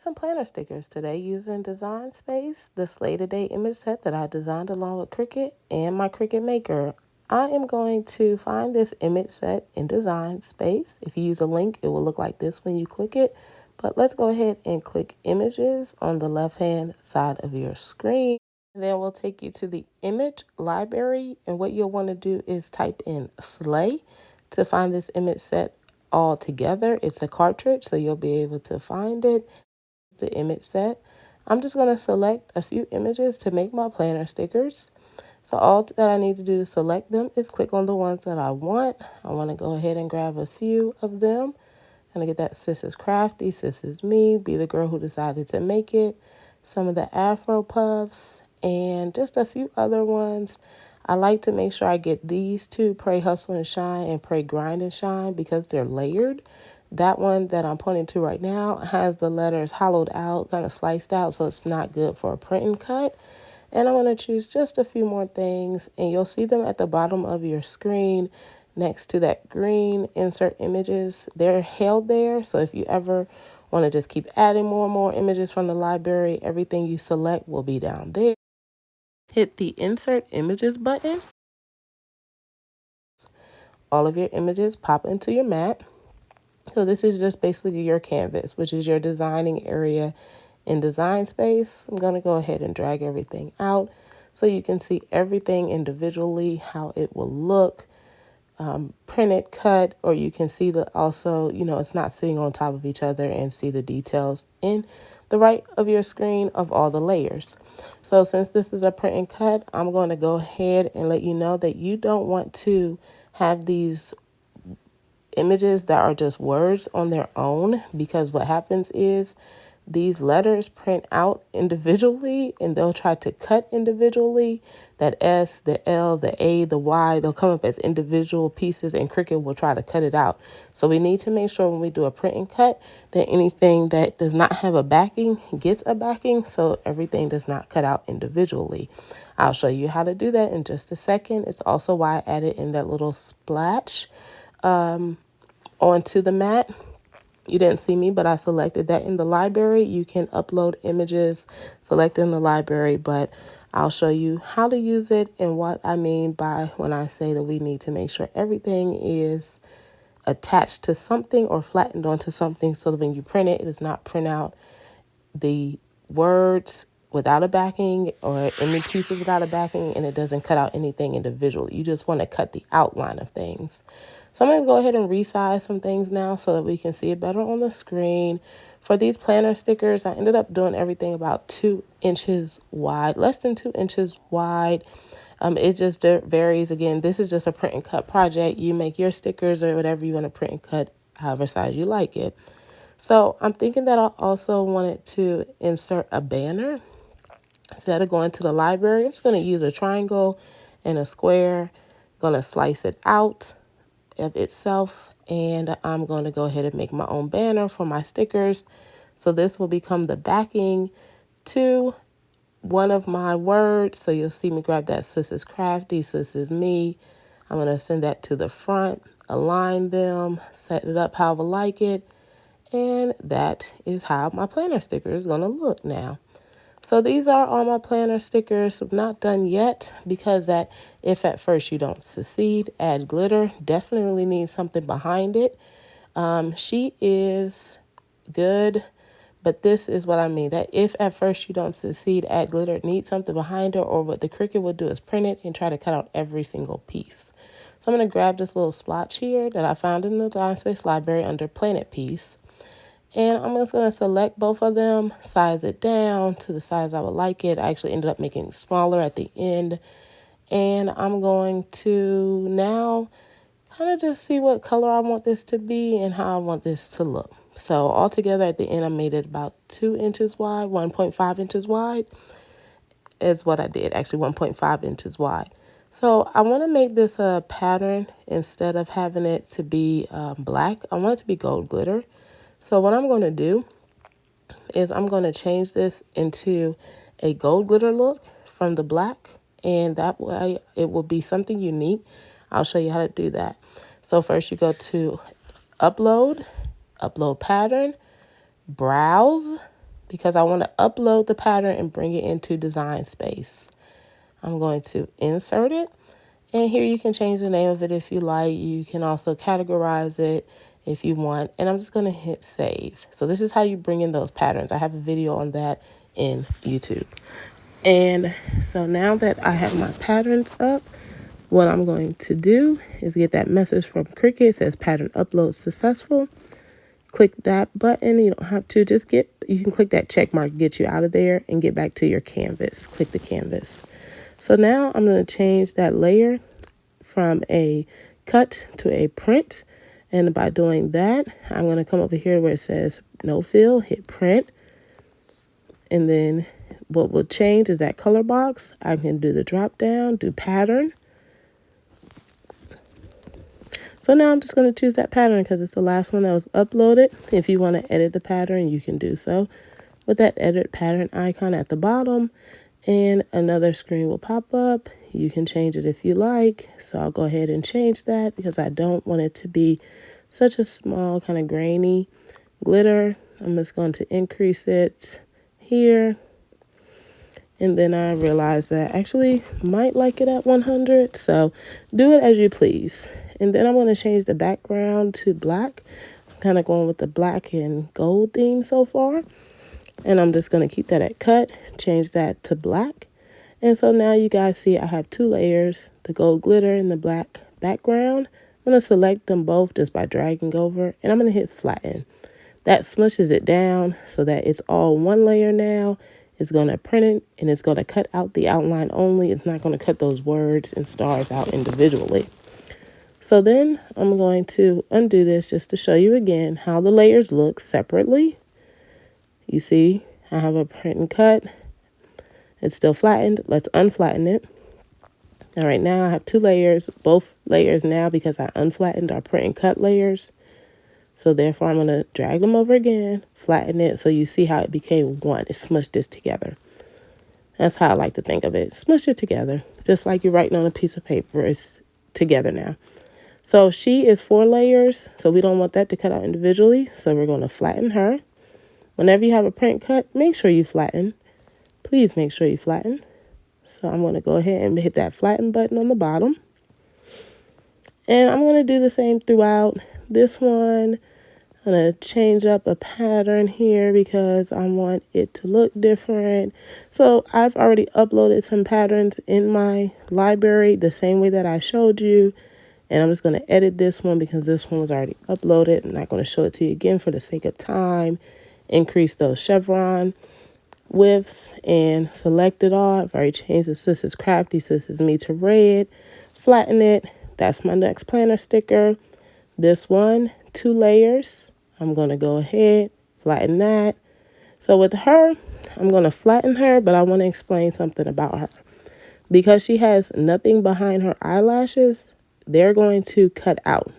Some planner stickers today using Design Space, the Slay Today image set that I designed along with Cricut and my Cricut Maker. I am going to find this image set in Design Space. If you use a link, it will look like this when you click it. But let's go ahead and click Images on the left-hand side of your screen. And then we'll take you to the image library. And what you'll want to do is type in Slay to find this image set all together. It's a cartridge, so you'll be able to find it. The image set. I'm just going to select a few images to make my planner stickers. So all that I need to do to select them is click on the ones that I want. I want to go ahead and grab a few of them. I'm going to get that Sis is Crafty, Sis is Me, Be the Girl Who Decided to Make It, some of the Afro Puffs, and just a few other ones. I like to make sure I get these two, Pray Hustle and Shine and Pray Grind and Shine, because they're layered. That one that I'm pointing to right now has the letters hollowed out, kind of sliced out, so it's not good for a print and cut. And I'm going to choose just a few more things, and you'll see them at the bottom of your screen next to that green insert images. They're held there, so if you ever want to just keep adding more and more images from the library, everything you select will be down there. Hit the Insert Images button. All of your images pop into your mat. So this is just basically your canvas, which is your designing area in Design Space. I'm going to go ahead and drag everything out so you can see everything individually, how it will look, printed, cut, or you can see that also, it's not sitting on top of each other, and see the details in the right of your screen of all the layers. So since this is a print and cut, I'm going to go ahead and let you know that you don't want to have these images that are just words on their own, because what happens is these letters print out individually and they'll try to cut individually. That S, the L, the A, the Y, they'll come up as individual pieces, and Cricut will try to cut it out. So we need to make sure when we do a print and cut that anything that does not have a backing gets a backing, so everything does not cut out individually. I'll show you how to do that in just a second. It's also why I added in that little splash onto the mat. You didn't see me, but I selected that in the library. You can upload images, select in the library, but I'll show you how to use it and what I mean by when I say that we need to make sure everything is attached to something or flattened onto something, so that when you print it, it does not print out the words without a backing or any pieces without a backing, and it doesn't cut out anything individually. You just want to cut the outline of things. So I'm going to go ahead and resize some things now so that we can see it better on the screen. For these planner stickers, I ended up doing everything about 2 inches wide, less than 2 inches wide. It just varies. Again, this is just a print and cut project. You make your stickers or whatever you want to print and cut, however size you like it. So I'm thinking that I also wanted to insert a banner. Instead of going to the library, I'm just going to use a triangle and a square. I'm going to slice it out of itself, and I'm going to go ahead and make my own banner for my stickers. So this will become the backing to one of my words. So you'll see me grab that Sis is Crafty, Sis is Me. I'm going to send that to the front, align them, set it up however I like it. And that is how my planner sticker is going to look now. So these are all my planner stickers. I'm not done yet, because that if at first you don't succeed, add glitter. Definitely need something behind it. She is good, but this is what I mean. That if at first you don't succeed, add glitter. Need something behind her, or what the Cricut will do is print it and try to cut out every single piece. So I'm going to grab this little splotch here that I found in the Design Space library under Planet Piece. And I'm just going to select both of them, size it down to the size I would like it. I actually ended up making it smaller at the end. And I'm going to now kind of just see what color I want this to be and how I want this to look. So altogether at the end, I made it about 2 inches wide, 1.5 inches wide is what I did. Actually, 1.5 inches wide. So I want to make this a pattern. Instead of having it to be black, I want it to be gold glitter. So what I'm going to do is I'm going to change this into a gold glitter look from the black, and that way it will be something unique. I'll show you how to do that. So first you go to upload pattern, browse, because I want to upload the pattern and bring it into Design Space. I'm going to insert it. And here you can change the name of it if you like. You can also categorize it if you want. And I'm just going to hit save. So this is how you bring in those patterns. I have a video on that in YouTube. And so now that I have my patterns up, what I'm going to do is get that message from Cricut. It says pattern upload successful. Click that button. You don't have to, you can click that check mark, get you out of there and get back to your canvas. Click the canvas. So now I'm going to change that layer from a cut to a print. And by doing that, I'm going to come over here where it says no fill, hit print. And then what will change is that color box. I can do the drop down, do pattern. So now I'm just going to choose that pattern because it's the last one that was uploaded. If you want to edit the pattern, you can do so with that edit pattern icon at the bottom. And another screen will pop up. You can change it if you like. So I'll go ahead and change that because I don't want it to be such a small kind of grainy glitter. I'm just going to increase it here. And then I realized that I actually might like it at 100. So do it as you please. And then I'm going to change the background to black. I'm kind of going with the black and gold theme so far. And I'm just going to keep that at cut, change that to black. And so now you guys see I have two layers, the gold glitter and the black background. I'm going to select them both just by dragging over. And I'm going to hit flatten. That smushes it down so that it's all one layer now. It's going to print it and it's going to cut out the outline only. It's not going to cut those words and stars out individually. So then I'm going to undo this just to show you again how the layers look separately. You see, I have a print and cut. It's still flattened. Let's unflatten it. All right, now I have two layers, both layers now because I unflattened our print and cut layers. So therefore, I'm going to drag them over again, flatten it so you see how it became one. It smushed this together. That's how I like to think of it. Smush it together, just like you're writing on a piece of paper. It's together now. So she is 4 layers, so we don't want that to cut out individually. So we're going to flatten her. Whenever you have a print cut, make sure you flatten. Please make sure you flatten. So I'm going to go ahead and hit that flatten button on the bottom. And I'm going to do the same throughout this one. I'm going to change up a pattern here because I want it to look different. So I've already uploaded some patterns in my library the same way that I showed you. And I'm just going to edit this one because this one was already uploaded. I'm not going to show it to you again for the sake of time. Increase those chevron widths and select it all. I've already changed the Sis is Crafty, Sis is Me to red. Flatten it. That's my next planner sticker. This one, 2 layers. I'm going to go ahead, flatten that. So with her, I'm going to flatten her, but I want to explain something about her. Because she has nothing behind her eyelashes, they're going to cut out.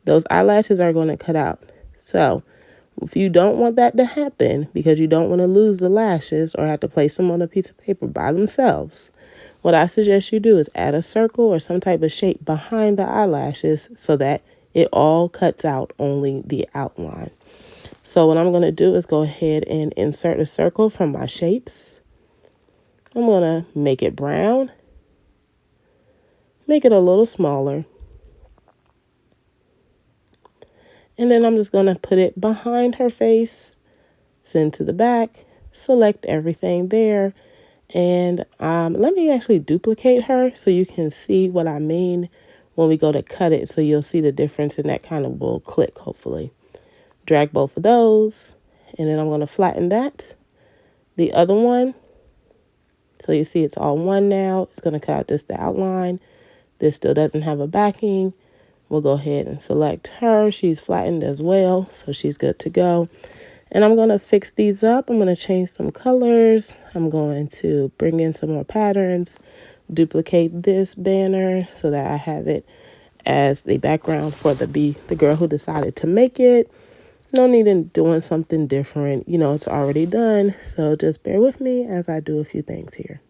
Those eyelashes are going to cut out. So if you don't want that to happen because you don't want to lose the lashes or have to place them on a piece of paper by themselves, what I suggest you do is add a circle or some type of shape behind the eyelashes so that it all cuts out only the outline. So what I'm going to do is go ahead and insert a circle from my shapes. I'm going to make it brown, make it a little smaller. And then I'm just going to put it behind her face, send to the back, select everything there. And let me actually duplicate her so you can see what I mean when we go to cut it. So you'll see the difference and that kind of will click, hopefully. Drag both of those. And then I'm going to flatten that. The other one. So you see it's all one now. It's going to cut out just the outline. This still doesn't have a backing. We'll go ahead and select her. She's flattened as well. So she's good to go. And I'm going to fix these up. I'm going to change some colors. I'm going to bring in some more patterns, duplicate this banner so that I have it as the background for the girl who decided to make it. No need in doing something different. You know, it's already done. So just bear with me as I do a few things here.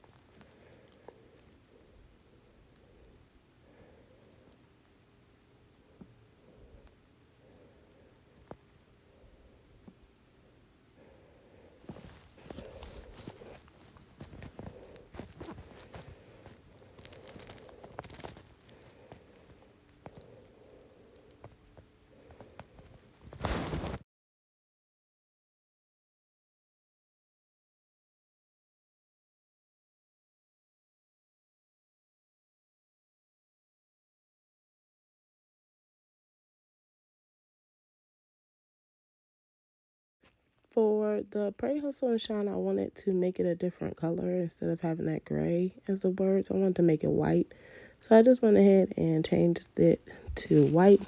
For the Pray Hustle and Shine, I wanted to make it a different color instead of having that gray as the words. I wanted to make it white. So I just went ahead and changed it to white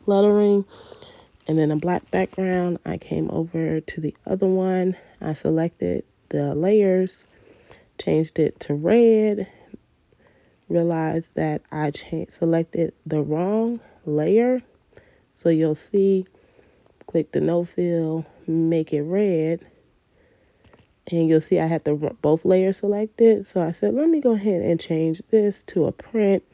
lettering and then a black background. I came over to the other one. I selected the layers, changed it to red, realized that I selected the wrong layer. So you'll see, click the no fill, make it red, and you'll see I had both layers selected. So I said, let me go ahead and change this to a print.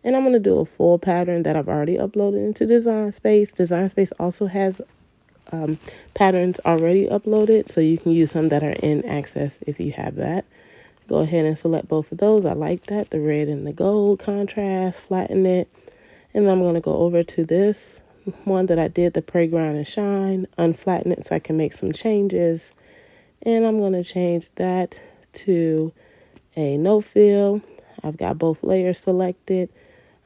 And I'm going to do a full pattern that I've already uploaded into Design Space. Design Space also has patterns already uploaded, so you can use some that are in Access if you have that. Go ahead and select both of those. I like that, the red and the gold contrast, flatten it. And I'm going to go over to this one that I did, the Pray Grind and Shine, unflatten it so I can make some changes. And I'm going to change that to a no fill. I've got both layers selected.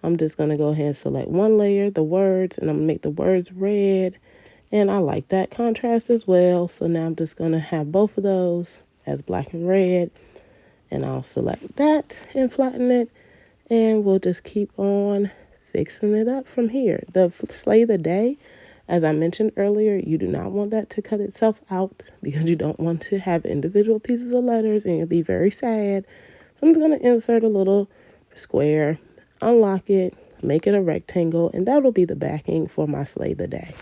I'm just going to go ahead and select one layer, the words, and I'm going to make the words red. And I like that contrast as well. So now I'm just going to have both of those as black and red. And I'll select that and flatten it. And we'll just keep on fixing it up from here. The Slay the Day, as I mentioned earlier, you do not want that to cut itself out because you don't want to have individual pieces of letters and you'll be very sad. So I'm just going to insert a little square, unlock it, make it a rectangle, and that'll be the backing for my Slay the Day.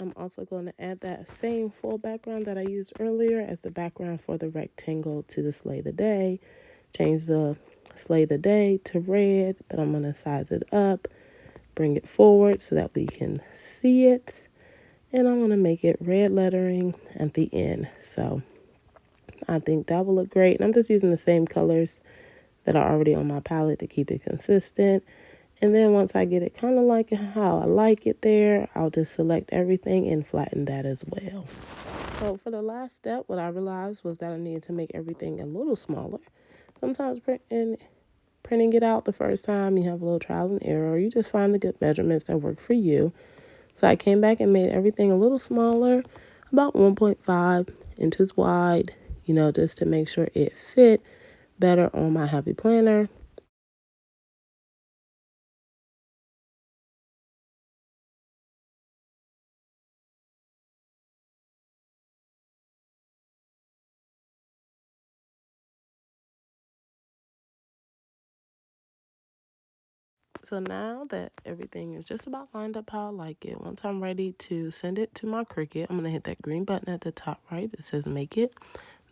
I'm also going to add that same full background that I used earlier as the background for the rectangle to the Slay the Day. Change the Slay the Day to red, but I'm going to size it up, bring it forward so that we can see it. And I'm going to make it red lettering at the end. So I think that will look great. And I'm just using the same colors that are already on my palette to keep it consistent. And then once I get it kind of like how I like it there, I'll just select everything and flatten that as well. So for the last step, what I realized was that I needed to make everything a little smaller. Sometimes printing it out the first time, you have a little trial and error. You just find the good measurements that work for you. So I came back and made everything a little smaller, about 1.5 inches wide, just to make sure it fit better on my Happy Planner. So now that everything is just about lined up how I like it, once I'm ready to send it to my Cricut, I'm going to hit that green button at the top right that says Make It.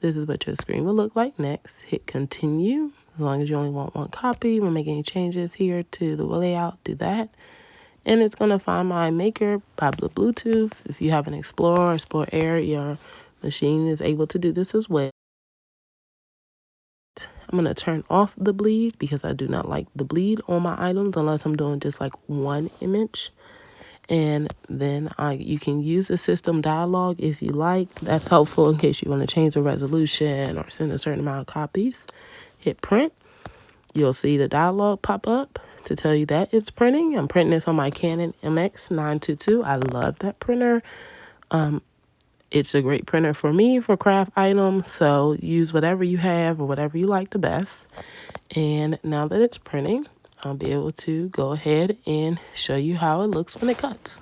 This is what your screen will look like next. Hit Continue. As long as you only want one copy, we'll make any changes here to the layout, do that. And it's going to find my Maker by the Bluetooth. If you have an Explorer Air, your machine is able to do this as well. I'm going to turn off the bleed because I do not like the bleed on my items unless I'm doing just like one image. And then you can use the system dialog if you like. That's helpful in case you want to change the resolution or send a certain amount of copies. Hit print. You'll see the dialog pop up to tell you that it's printing. I'm printing this on my Canon MX922. I love that printer. It's a great printer for me for craft items. So use whatever you have or whatever you like the best. And now that it's printing, I'll be able to go ahead and show you how it looks when it cuts.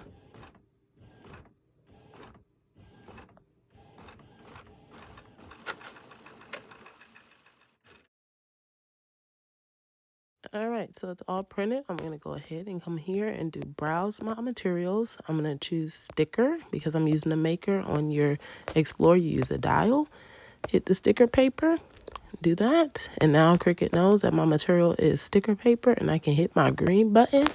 All right, so it's all printed. I'm going to go ahead and come here and do browse my materials. I'm going to choose sticker because I'm using a Maker. On your Explorer, you use a dial. Hit the sticker paper, do that. And now Cricut knows that my material is sticker paper and I can hit my green button,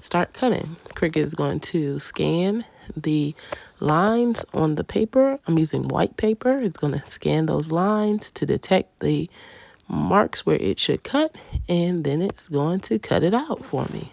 start cutting. Cricut is going to scan the lines on the paper. I'm using white paper. It's going to scan those lines to detect the marks where it should cut, and then it's going to cut it out for me.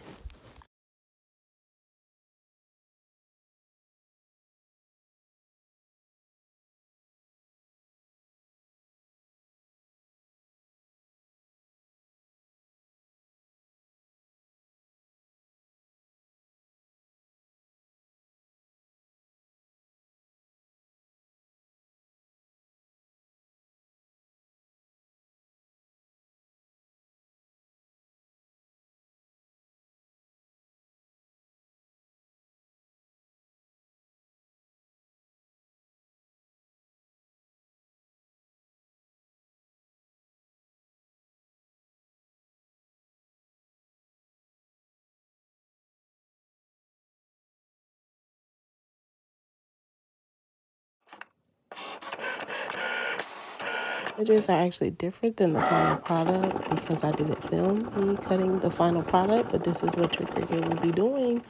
Images are actually different than the final product because I didn't film me cutting the final product, but this is what your Cricut will be doing.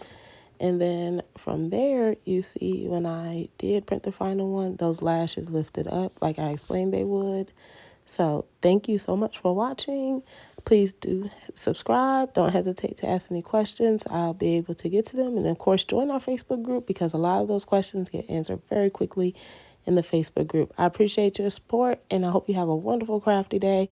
And then from there, you see when I did print the final one, those lashes lifted up like I explained they would. So thank you so much for watching. Please do subscribe. Don't hesitate to ask any questions. I'll be able to get to them. And of course, join our Facebook group because a lot of those questions get answered very quickly in the Facebook group. I appreciate your support and I hope you have a wonderful crafty day.